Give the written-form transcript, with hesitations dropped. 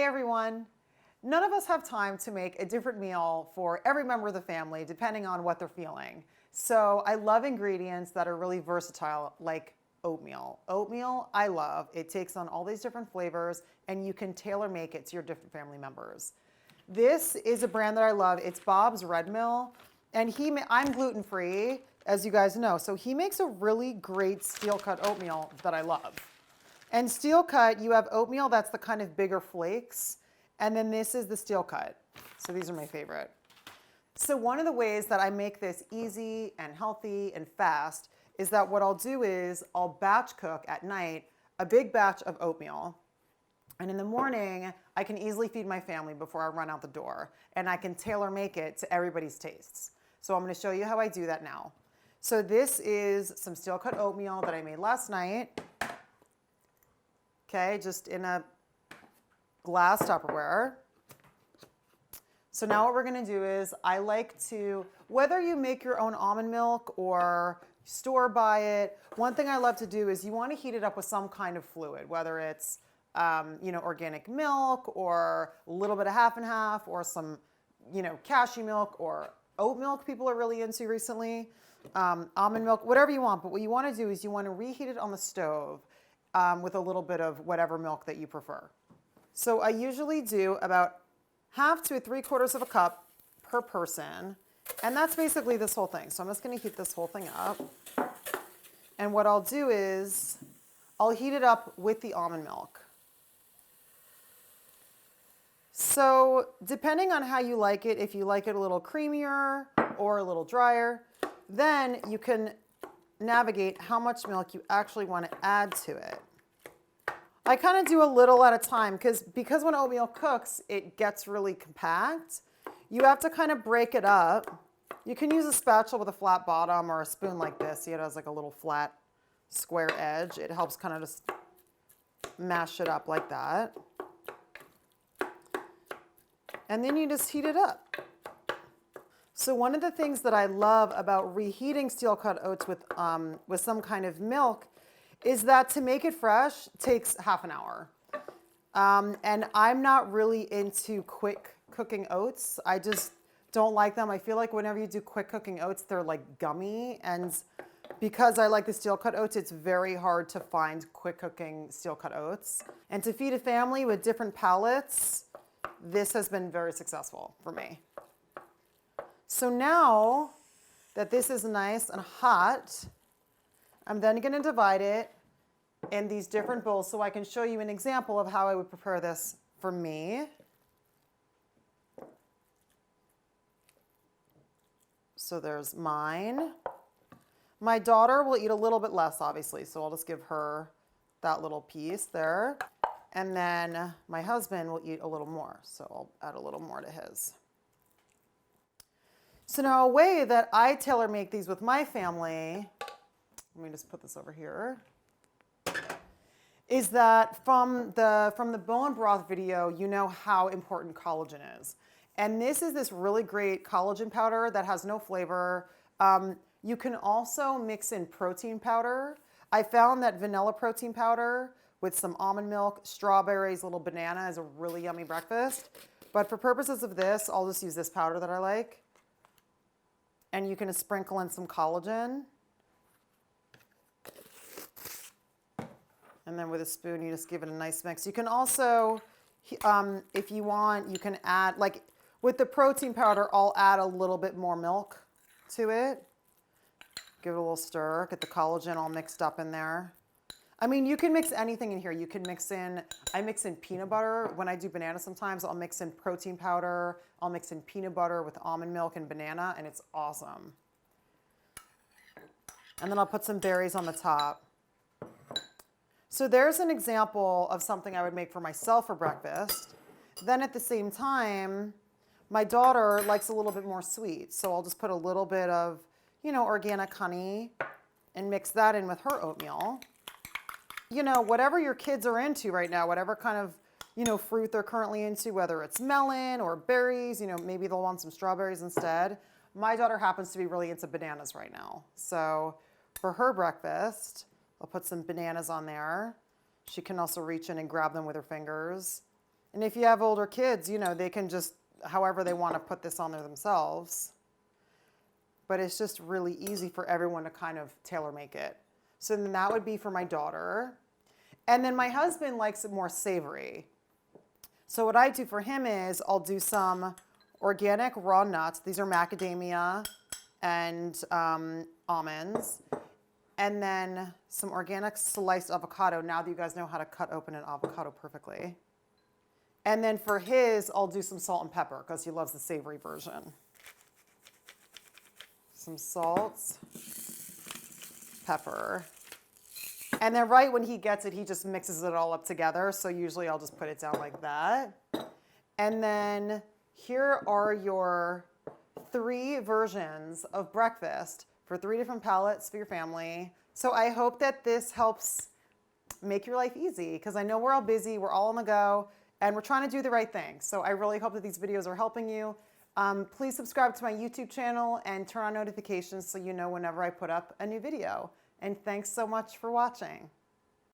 everyone. None of us have time to make a different meal for every member of the family depending on what they're feeling. So I love ingredients that are really versatile, like oatmeal. Oatmeal, I love. It takes on all these different flavors and you can tailor make it to your different family members. This is a brand that I love. It's Bob's Red Mill, and I'm gluten-free, as you guys know, so he makes a really great steel-cut oatmeal that I love. And steel cut, you have oatmeal that's the kind of bigger flakes, and then this is the steel cut. So these are my favorite. So one of the ways that I make this easy and healthy and fast is that what I'll do is I'll batch cook at night a big batch of oatmeal. And in the morning, I can easily feed my family before I run out the door. And I can tailor make it to everybody's tastes. So I'm gonna show you how I do that now. So this is some steel cut oatmeal that I made last night. Okay, just in a glass Tupperware. So now what we're gonna do is I like to, whether you make your own almond milk or store buy it, one thing I love to do is you wanna heat it up with some kind of fluid, whether it's organic milk or a little bit of half and half or some, cashew milk or oat milk people are really into recently, almond milk, whatever you want. But what you wanna do is you wanna reheat it on the stove with a little bit of whatever milk that you prefer. So I usually do about 1/2 to 3/4 of a cup per person. And that's basically this whole thing. So I'm just gonna heat this whole thing up. And what I'll do is I'll heat it up with the almond milk. So depending on how you like it, if you like it a little creamier or a little drier, then you can navigate how much milk you actually want to add to it. I kind of do a little at a time because when oatmeal cooks, it gets really compact. You have to kind of break it up. You can use a spatula with a flat bottom or a spoon like this. See, it has like a little flat square edge. It helps kind of just mash it up like that. And then you just heat it up. So one of the things that I love about reheating steel cut oats with some kind of milk is that to make it fresh takes half an hour. And I'm not really into quick cooking oats. I just don't like them. I feel like whenever you do quick cooking oats, they're like gummy. And because I like the steel cut oats, it's very hard to find quick cooking steel cut oats. And to feed a family with different palates, this has been very successful for me. So now that this is nice and hot, I'm then going to divide it in these different bowls so I can show you an example of how I would prepare this for me. So there's mine. My daughter will eat a little bit less, obviously, so I'll just give her that little piece there. And then my husband will eat a little more, so I'll add a little more to his. So now a way that I tailor make these with my family, let me just put this over here, is that from the bone broth video, you know how important collagen is. And this is this really great collagen powder that has no flavor. You can also mix in protein powder. I found that vanilla protein powder with some almond milk, strawberries, a little banana is a really yummy breakfast. But for purposes of this, I'll just use this powder that I like. And you can just sprinkle in some collagen. And then with a spoon, you just give it a nice mix. You can also, if you want, you can add, like with the protein powder, I'll add a little bit more milk to it. Give it a little stir, get the collagen all mixed up in there. I mean, you can mix anything in here. You can mix in, I mix in peanut butter. When I do banana sometimes, I'll mix in protein powder. I'll mix in peanut butter with almond milk and banana, and it's awesome. And then I'll put some berries on the top. So there's an example of something I would make for myself for breakfast. Then at the same time, my daughter likes a little bit more sweet. So I'll just put a little bit of, organic honey and mix that in with her oatmeal. Whatever your kids are into right now, whatever kind of, fruit they're currently into, whether it's melon or berries, maybe they'll want some strawberries instead. My daughter happens to be really into bananas right now. So for her breakfast, I'll put some bananas on there. She can also reach in and grab them with her fingers. And if you have older kids, you know, they can just, however they want to put this on there themselves. But it's just really easy for everyone to kind of tailor make it. So then that would be for my daughter. And then my husband likes it more savory. So what I do for him is I'll do some organic raw nuts. These are macadamia and almonds. And then some organic sliced avocado, now that you guys know how to cut open an avocado perfectly. And then for his, I'll do some salt and pepper because he loves the savory version. Some salt, pepper. And then right when he gets it, he just mixes it all up together. So usually I'll just put it down like that. And then here are your 3 versions of breakfast for 3 different palettes for your family. So I hope that this helps make your life easy because I know we're all busy, we're all on the go, and we're trying to do the right thing. So I really hope that these videos are helping you. Please subscribe to my YouTube channel and turn on notifications so you know whenever I put up a new video. And thanks so much for watching.